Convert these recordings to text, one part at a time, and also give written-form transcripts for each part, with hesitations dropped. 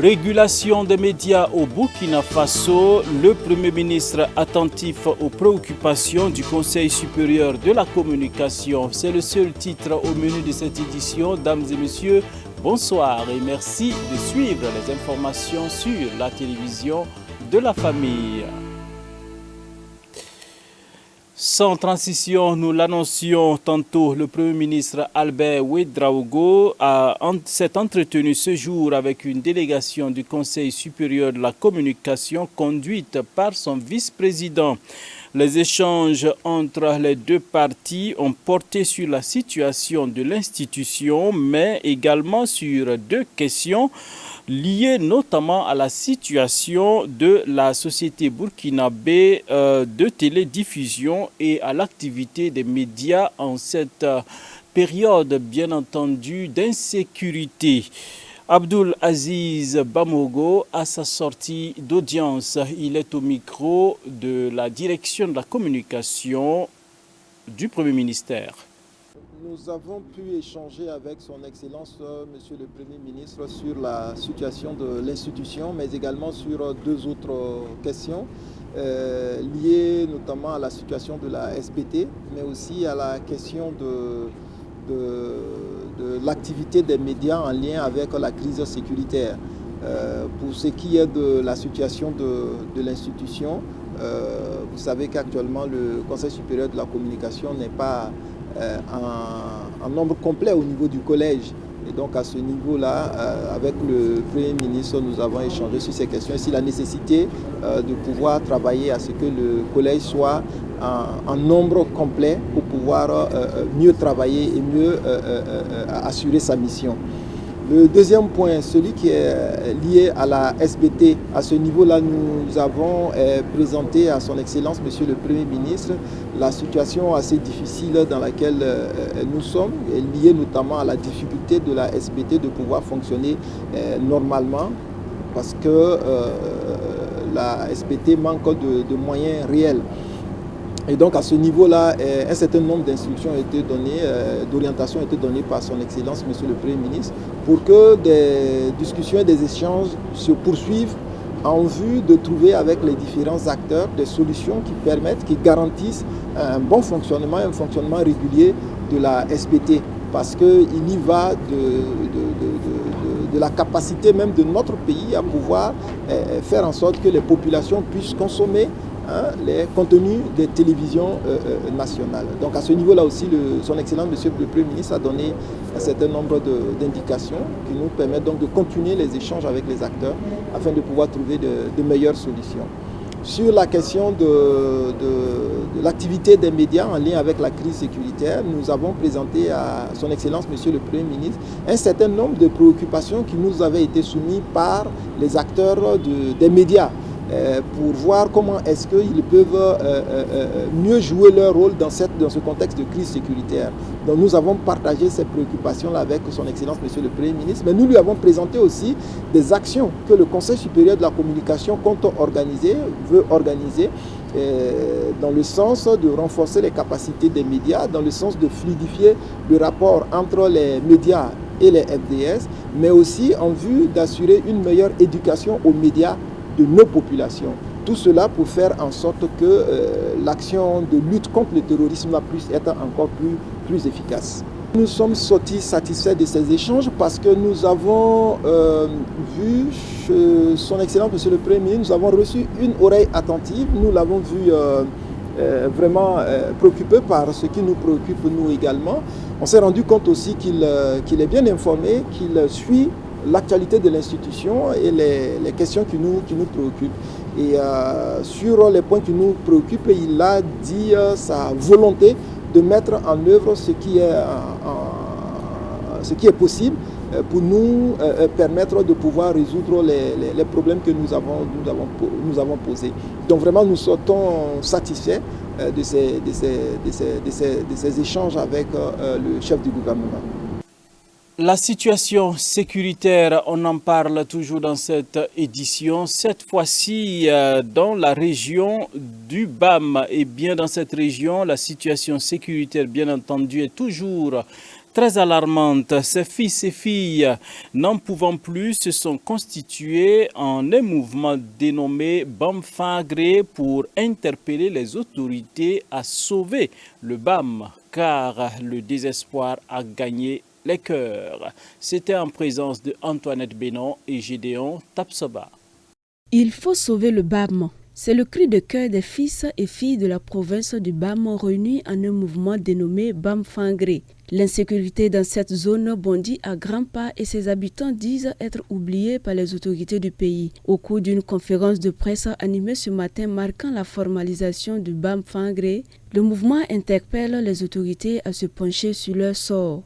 Régulation des médias au Burkina Faso, le Premier ministre attentif aux préoccupations du Conseil supérieur de la communication. C'est le seul titre au menu de cette édition. Dames et messieurs, bonsoir et merci de suivre les informations sur la télévision de la famille. Sans transition, nous l'annoncions tantôt, le Premier ministre Albert Ouedraogo s'est entretenu ce jour avec une délégation du Conseil supérieur de la communication conduite par son vice-président. Les échanges entre les deux parties ont porté sur la situation de l'institution, mais également sur deux questions liées notamment à la situation de la société burkinabé de télédiffusion et à l'activité des médias en cette période, bien entendu, d'insécurité. Abdul Aziz Bamogo, à sa sortie d'audience, il est au micro de la direction de la communication du Premier ministère. Nous avons pu échanger avec son Excellence, Monsieur le Premier ministre, sur la situation de l'institution, mais également sur deux autres questions liées notamment à la situation de la SBT, mais aussi à la question de l'activité des médias en lien avec la crise sécuritaire. Pour ce qui est de la situation de l'institution, vous savez qu'actuellement le Conseil supérieur de la communication n'est pas en nombre complet au niveau du collège. Et donc à ce niveau-là, avec le Premier ministre, nous avons échangé sur ces questions et sur la nécessité de pouvoir travailler à ce que le collège soit en nombre complet pour pouvoir mieux travailler et mieux assurer sa mission. Le deuxième point, celui qui est lié à la SBT, à ce niveau-là, nous avons présenté à son Excellence, Monsieur le Premier ministre, la situation assez difficile dans laquelle nous sommes, liée notamment à la difficulté de la SBT de pouvoir fonctionner normalement, parce que la SBT manque de moyens réels. Et donc à ce niveau-là, un certain nombre d'instructions ont été données, d'orientations ont été données par son Excellence, Monsieur le Premier ministre, pour que des discussions et des échanges se poursuivent en vue de trouver avec les différents acteurs des solutions qui permettent, qui garantissent un bon fonctionnement, un fonctionnement régulier de la SBT. Parce qu'il y va de la capacité même de notre pays à pouvoir faire en sorte que les populations puissent consommer les contenus des télévisions nationales. Donc à ce niveau-là aussi, son Excellence, Monsieur le Premier ministre, a donné un certain nombre d'indications qui nous permettent donc de continuer les échanges avec les acteurs afin de pouvoir trouver de meilleures solutions. Sur la question de l'activité des médias en lien avec la crise sécuritaire, nous avons présenté à son Excellence, Monsieur le Premier ministre, un certain nombre de préoccupations qui nous avaient été soumises par les acteurs des médias, pour voir comment est-ce qu'ils peuvent mieux jouer leur rôle dans ce contexte de crise sécuritaire. Donc nous avons partagé ces préoccupations-là avec son Excellence, Monsieur le Premier ministre, mais nous lui avons présenté aussi des actions que le Conseil supérieur de la communication veut organiser, dans le sens de renforcer les capacités des médias, dans le sens de fluidifier le rapport entre les médias et les FDS, mais aussi en vue d'assurer une meilleure éducation aux médias de nos populations. Tout cela pour faire en sorte que l'action de lutte contre le terrorisme puisse être encore plus efficace. Nous sommes sortis satisfaits de ces échanges parce que nous avons vu son Excellence, Monsieur le Premier ministre, nous avons reçu une oreille attentive, nous l'avons vu vraiment préoccupé par ce qui nous préoccupe nous également. On s'est rendu compte aussi qu'il est bien informé, qu'il suit l'actualité de l'institution et les questions qui nous préoccupent. Et sur les points qui nous préoccupent, il a dit sa volonté de mettre en œuvre ce qui est possible pour nous permettre de pouvoir résoudre les problèmes que nous avons posés. Donc vraiment, nous sortons satisfaits de ces échanges avec le chef du gouvernement. La situation sécuritaire, on en parle toujours dans cette édition, cette fois-ci dans la région du BAM. Et bien dans cette région, la situation sécuritaire, bien entendu, est toujours Très alarmante, ces fils et filles, n'en pouvant plus, se sont constitués en un mouvement dénommé Bamfangre pour interpeller les autorités à sauver le BAM, car le désespoir a gagné les cœurs. C'était en présence de Antoinette Bénon et Gédéon Tapsoba. Il faut sauver le BAM. C'est le cri de cœur des fils et filles de la province du BAM réunis en un mouvement dénommé Bamfangre. L'insécurité dans cette zone bondit à grands pas et ses habitants disent être oubliés par les autorités du pays. Au cours d'une conférence de presse animée ce matin marquant la formalisation du Bamfangre, le mouvement interpelle les autorités à se pencher sur leur sort.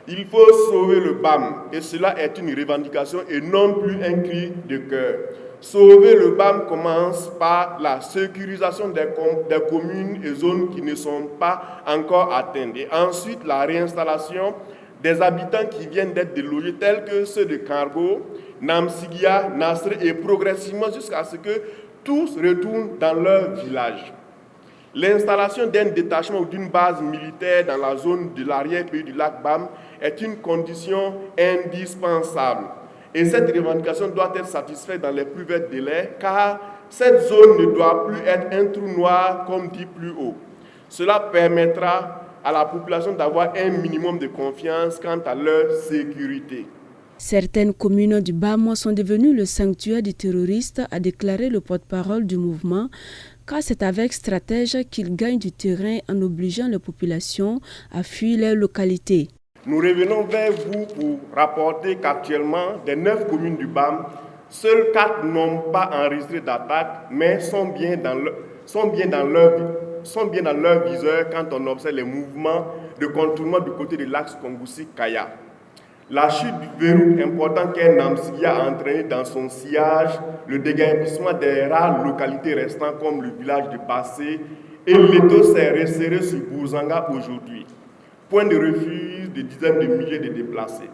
Il faut sauver le BAM et cela est une revendication et non plus un cri de cœur. Sauver le BAM commence par la sécurisation des communes et zones qui ne sont pas encore atteintes. Et ensuite, la réinstallation des habitants qui viennent d'être délogés, tels que ceux de Cargo, Namsigia, Nasr, et progressivement jusqu'à ce que tous retournent dans leur village. L'installation d'un détachement ou d'une base militaire dans la zone de l'arrière-pays du lac BAM est une condition indispensable. Et cette revendication doit être satisfaite dans les plus brefs délais, car cette zone ne doit plus être un trou noir comme dit plus haut. Cela permettra à la population d'avoir un minimum de confiance quant à leur sécurité. Certaines communes du BAM sont devenues le sanctuaire des terroristes, a déclaré le porte-parole du mouvement, car c'est avec stratège qu'ils gagnent du terrain en obligeant les populations à fuir leur localité. Nous revenons vers vous pour rapporter qu'actuellement, des 9 communes du BAM, seules 4 n'ont pas enregistré d'attaque, mais sont bien dans leur viseur quand on observe les mouvements de contournement du côté de l'axe Kongoussi-Kaya. La chute du verrou important qu'est Namsigia a entraîné dans son sillage le déguerpissement des rares localités restantes comme le village de Bassé et l'étau s'est resserré sur Bouzanga aujourd'hui. Point de refuge de dizaines de milliers de déplacés.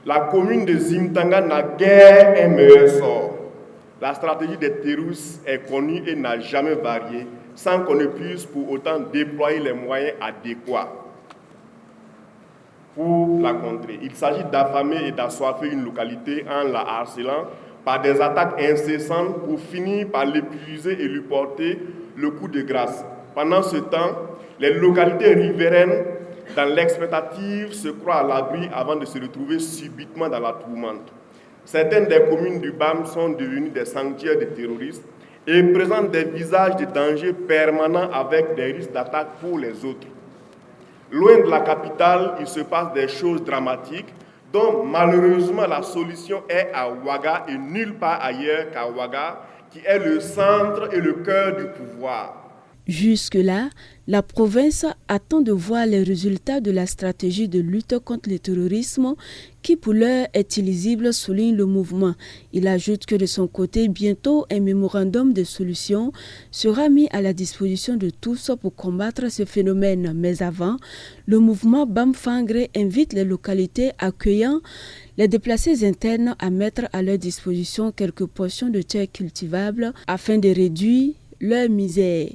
La commune de Zimtanga n'a guère un meilleur sort. La stratégie des terroristes est connue et n'a jamais varié, sans qu'on ne puisse pour autant déployer les moyens adéquats pour la contrer. Il s'agit d'affamer et d'assoiffer une localité en la harcelant par des attaques incessantes pour finir par l'épuiser et lui porter le coup de grâce. Pendant ce temps, les localités riveraines dans l'expectative se croient à l'abri avant de se retrouver subitement dans la tourmente. Certaines des communes du BAM sont devenues des sanctuaires de terroristes et présentent des visages de danger permanents avec des risques d'attaque pour les autres. Loin de la capitale, il se passe des choses dramatiques dont malheureusement la solution est à Ouaga et nulle part ailleurs qu'à Ouaga, qui est le centre et le cœur du pouvoir. Jusque-là, la province attend de voir les résultats de la stratégie de lutte contre le terrorisme qui pour l'heure est illisible, souligne le mouvement. Il ajoute que de son côté, bientôt un mémorandum de solution sera mis à la disposition de tous pour combattre ce phénomène. Mais avant, le mouvement Bamfangre invite les localités accueillant les déplacés internes à mettre à leur disposition quelques portions de terres cultivables afin de réduire leur misère.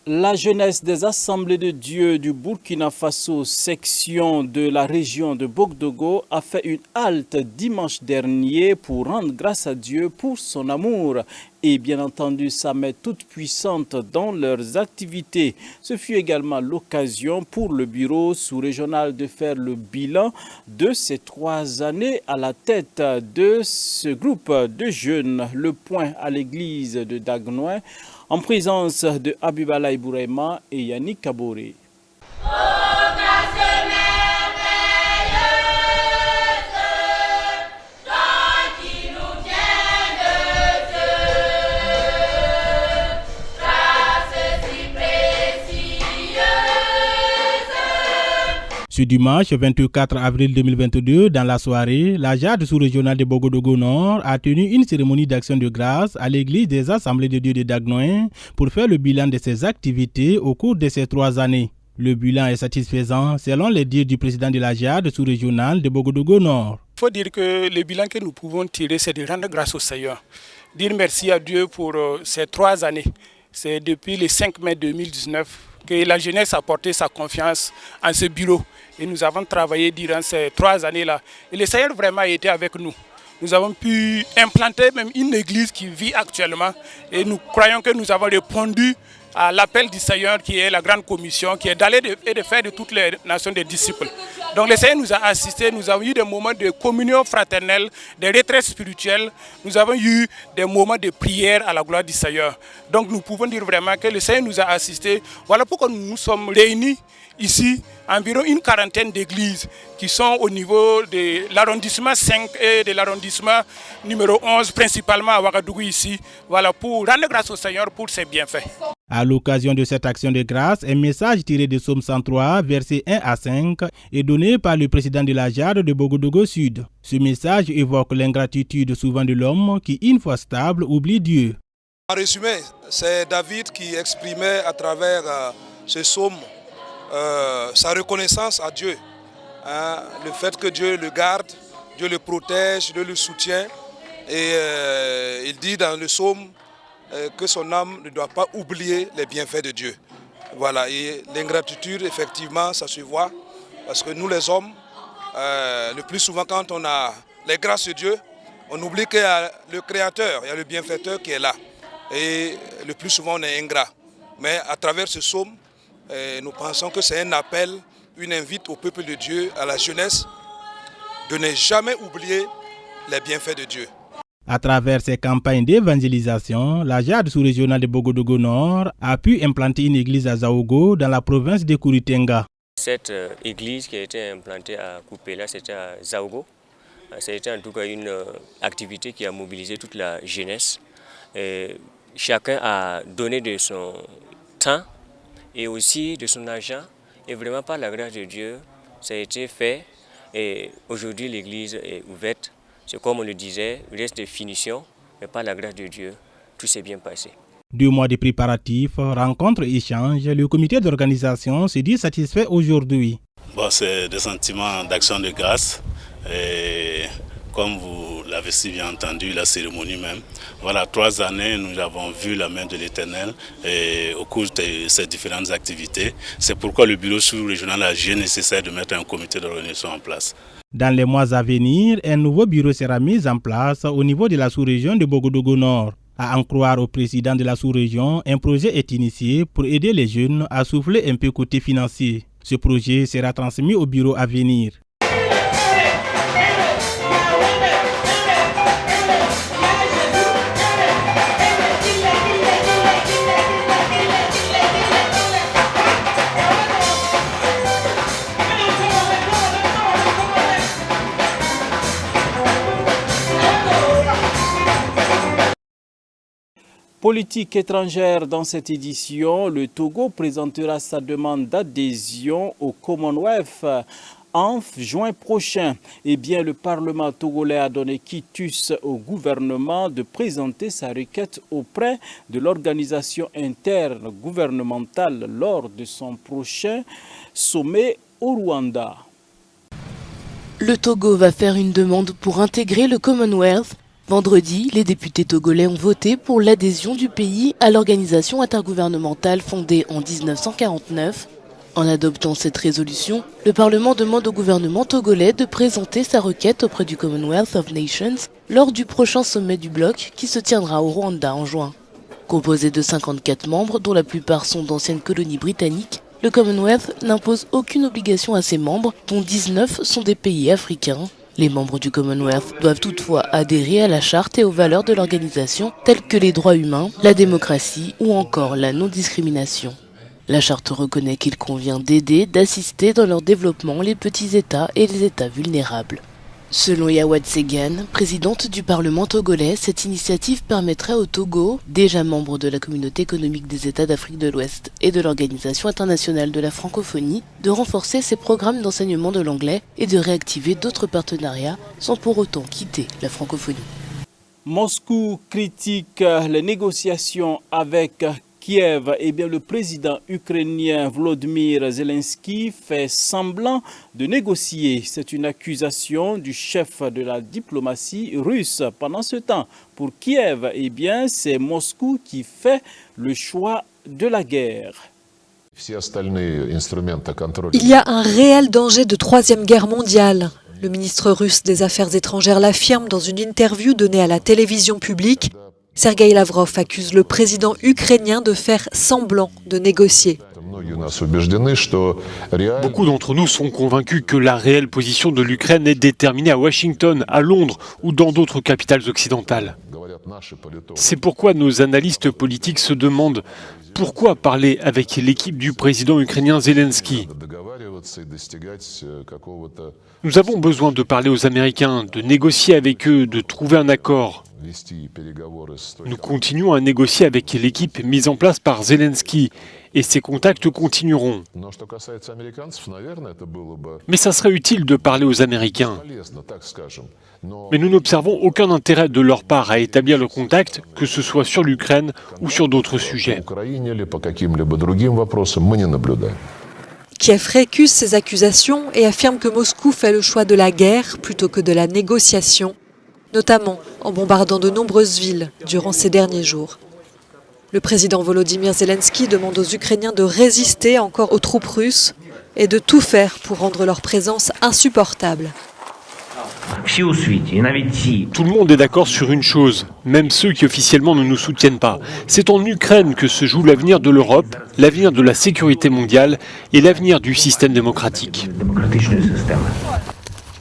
La jeunesse des Assemblées de Dieu du Burkina Faso, section de la région de Bogdogo, a fait une halte dimanche dernier pour rendre grâce à Dieu pour son amour et bien entendu sa main toute puissante dans leurs activités. Ce fut également l'occasion pour le bureau sous-régional de faire le bilan de ces 3 années à la tête de ce groupe de jeunes. Le point à l'église de Dagnoin, en présence de Abibala Ibourema et Yannick Kaboré. Ce dimanche 24 avril 2022, dans la soirée, la JAD sous-régionale de Bogodogo Nord a tenu une cérémonie d'action de grâce à l'église des Assemblées de Dieu de Dagnoin pour faire le bilan de ses activités au cours de ces 3 années. Le bilan est satisfaisant selon les dires du président de la JAD sous-régionale de Bogodogo Nord. Il faut dire que le bilan que nous pouvons tirer, c'est de rendre grâce au Seigneur. Dire merci à Dieu pour ces 3 années. C'est depuis le 5 mai 2019 que la jeunesse a porté sa confiance en ce bureau. Et nous avons travaillé durant ces 3 années-là. Et le Seigneur vraiment a été avec nous. Nous avons pu implanter même une église qui vit actuellement. Et nous croyons que nous avons répondu à l'appel du Seigneur qui est la grande commission, qui est d'aller et de faire de toutes les nations des disciples. Donc le Seigneur nous a assistés, nous avons eu des moments de communion fraternelle, des retraites spirituelles, nous avons eu des moments de prière à la gloire du Seigneur. Donc nous pouvons dire vraiment que le Seigneur nous a assistés. Voilà pourquoi nous nous sommes réunis ici, environ une quarantaine d'églises qui sont au niveau de l'arrondissement 5 et de l'arrondissement numéro 11, principalement à Ouagadougou ici, voilà, pour rendre grâce au Seigneur pour ses bienfaits. À l'occasion de cette action de grâce, un message tiré de Psaume 103, versets 1 à 5, est donné par le président de la JAD de Bogodougou Sud. Ce message évoque l'ingratitude souvent de l'homme qui, une fois stable, oublie Dieu. En résumé, c'est David qui exprimait à travers ce psaume sa reconnaissance à Dieu. Le fait que Dieu le garde, Dieu le protège, Dieu le soutient. Et il dit dans le psaume que son âme ne doit pas oublier les bienfaits de Dieu. Voilà, et l'ingratitude, effectivement, ça se voit, parce que nous les hommes, le plus souvent quand on a les grâces de Dieu, on oublie qu'il y a le Créateur, il y a le bienfaiteur qui est là. Et le plus souvent on est ingrat. Mais à travers ce psaume, nous pensons que c'est un appel, une invite au peuple de Dieu, à la jeunesse, de ne jamais oublier les bienfaits de Dieu. À travers ces campagnes d'évangélisation, la JAD sous-régionale de Bogodougou Nord a pu implanter une église à Zaougo dans la province de Kouritenga. Cette église qui a été implantée à Koupela, c'était à Zaougo. C'était en tout cas une activité qui a mobilisé toute la jeunesse. Et chacun a donné de son temps et aussi de son argent. Et vraiment par la grâce de Dieu, ça a été fait. Et aujourd'hui l'église est ouverte. C'est comme on le disait, il reste des finitions, mais par la grâce de Dieu, tout s'est bien passé. 2 mois de préparatifs, rencontres et échanges, le comité d'organisation se dit satisfait aujourd'hui. Bon, c'est des sentiments d'action de grâce. Et comme vous l'avez si bien entendu, la cérémonie même. Voilà, 3 années, nous avons vu la main de l'Éternel au cours de ces différentes activités. C'est pourquoi le bureau sous-régional a jugé nécessaire de mettre un comité d'organisation en place. Dans les mois à venir, un nouveau bureau sera mis en place au niveau de la sous-région de Bogodougou Nord. À en croire au président de la sous-région, un projet est initié pour aider les jeunes à souffler un peu côté financier. Ce projet sera transmis au bureau à venir. Politique étrangère dans cette édition, le Togo présentera sa demande d'adhésion au Commonwealth en juin prochain. Eh bien, le Parlement togolais a donné quitus au gouvernement de présenter sa requête auprès de l'organisation interne gouvernementale lors de son prochain sommet au Rwanda. Le Togo va faire une demande pour intégrer le Commonwealth. Vendredi, les députés togolais ont voté pour l'adhésion du pays à l'organisation intergouvernementale fondée en 1949. En adoptant cette résolution, le Parlement demande au gouvernement togolais de présenter sa requête auprès du Commonwealth of Nations lors du prochain sommet du bloc qui se tiendra au Rwanda en juin. Composé de 54 membres, dont la plupart sont d'anciennes colonies britanniques, le Commonwealth n'impose aucune obligation à ses membres, dont 19 sont des pays africains. Les membres du Commonwealth doivent toutefois adhérer à la charte et aux valeurs de l'organisation telles que les droits humains, la démocratie ou encore la non-discrimination. La charte reconnaît qu'il convient d'aider, d'assister dans leur développement les petits États et les États vulnérables. Selon Yawad Segan, présidente du Parlement togolais, cette initiative permettrait au Togo, déjà membre de la Communauté économique des États d'Afrique de l'Ouest et de l'Organisation internationale de la francophonie, de renforcer ses programmes d'enseignement de l'anglais et de réactiver d'autres partenariats sans pour autant quitter la francophonie. Moscou critique les négociations avec Kiev. Eh bien, le président ukrainien Volodymyr Zelensky fait semblant de négocier. C'est une accusation du chef de la diplomatie russe. Pendant ce temps, pour Kiev, eh bien, c'est Moscou qui fait le choix de la guerre. Il y a un réel danger de troisième guerre mondiale. Le ministre russe des Affaires étrangères l'affirme dans une interview donnée à la télévision publique. Sergueï Lavrov accuse le président ukrainien de faire semblant de négocier. Beaucoup d'entre nous sont convaincus que la réelle position de l'Ukraine est déterminée à Washington, à Londres ou dans d'autres capitales occidentales. C'est pourquoi nos analystes politiques se demandent pourquoi parler avec l'équipe du président ukrainien Zelensky. Nous avons besoin de parler aux Américains, de négocier avec eux, de trouver un accord. Nous continuons à négocier avec l'équipe mise en place par Zelensky et ces contacts continueront. Mais ça serait utile de parler aux Américains. Mais nous n'observons aucun intérêt de leur part à établir le contact, que ce soit sur l'Ukraine ou sur d'autres sujets. Kiev récuse ces accusations et affirme que Moscou fait le choix de la guerre plutôt que de la négociation, notamment en bombardant de nombreuses villes durant ces derniers jours. Le président Volodymyr Zelensky demande aux Ukrainiens de résister encore aux troupes russes et de tout faire pour rendre leur présence insupportable. Tout le monde est d'accord sur une chose, même ceux qui officiellement ne nous soutiennent pas. C'est en Ukraine que se joue l'avenir de l'Europe, l'avenir de la sécurité mondiale et l'avenir du système démocratique.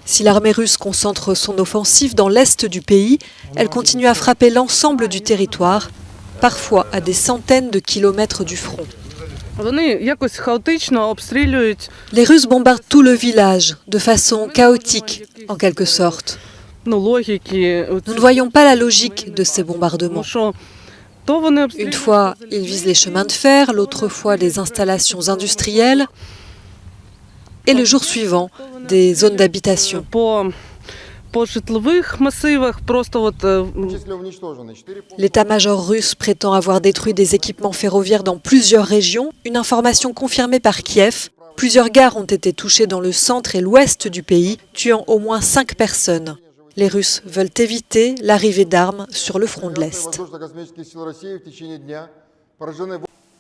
Si l'armée russe concentre son offensive dans l'est du pays, elle continue à frapper l'ensemble du territoire, parfois à des centaines de kilomètres du front. Les Russes bombardent tout le village, de façon chaotique, en quelque sorte. Nous ne voyons pas la logique de ces bombardements. Une fois, ils visent les chemins de fer, l'autre fois les installations industrielles, et le jour suivant, des zones d'habitation. L'état-major russe prétend avoir détruit des équipements ferroviaires dans plusieurs régions, une information confirmée par Kiev. Plusieurs gares ont été touchées dans le centre et l'ouest du pays, tuant au moins 5 personnes. Les Russes veulent éviter l'arrivée d'armes sur le front de l'Est.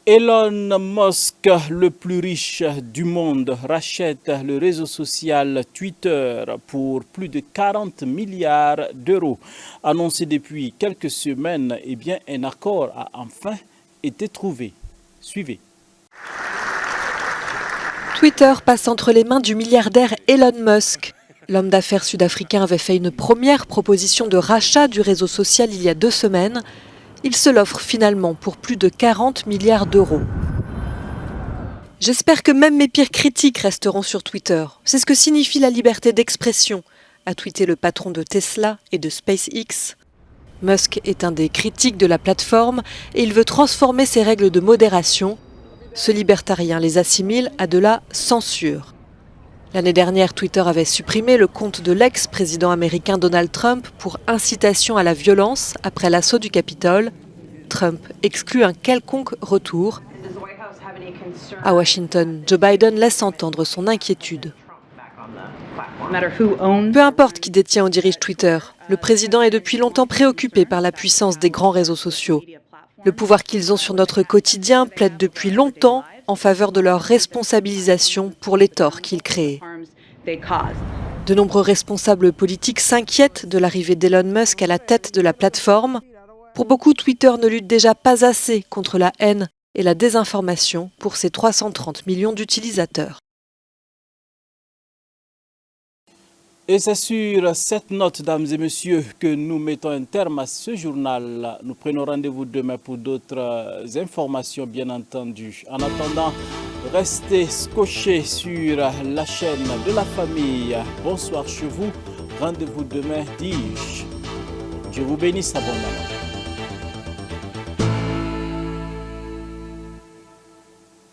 Elon Musk, le plus riche du monde, rachète le réseau social Twitter pour plus de 40 milliards d'euros. Annoncé depuis quelques semaines, un accord a enfin été trouvé. Suivez. Twitter passe entre les mains du milliardaire Elon Musk. L'homme d'affaires sud-africain avait fait une première proposition de rachat du réseau social il y a 2 semaines. Il se l'offre finalement pour plus de 40 milliards d'euros. J'espère que même mes pires critiques resteront sur Twitter. C'est ce que signifie la liberté d'expression, a tweeté le patron de Tesla et de SpaceX. Musk est un des critiques de la plateforme et il veut transformer ses règles de modération. Ce libertarien les assimile à de la censure. L'année dernière, Twitter avait supprimé le compte de l'ex-président américain Donald Trump pour incitation à la violence après l'assaut du Capitole. Trump exclut un quelconque retour. À Washington, Joe Biden laisse entendre son inquiétude. Peu importe qui détient ou dirige Twitter, le président est depuis longtemps préoccupé par la puissance des grands réseaux sociaux. Le pouvoir qu'ils ont sur notre quotidien plaide depuis longtemps en faveur de leur responsabilisation pour les torts qu'ils créent. De nombreux responsables politiques s'inquiètent de l'arrivée d'Elon Musk à la tête de la plateforme. Pour beaucoup, Twitter ne lutte déjà pas assez contre la haine et la désinformation pour ses 330 millions d'utilisateurs. Et c'est sur cette note, dames et messieurs, que nous mettons un terme à ce journal. Nous prenons rendez-vous demain pour d'autres informations, bien entendu. En attendant, restez scotchés sur la chaîne de la famille. Bonsoir chez vous. Rendez-vous demain, dis-je. Je vous bénisse abondamment.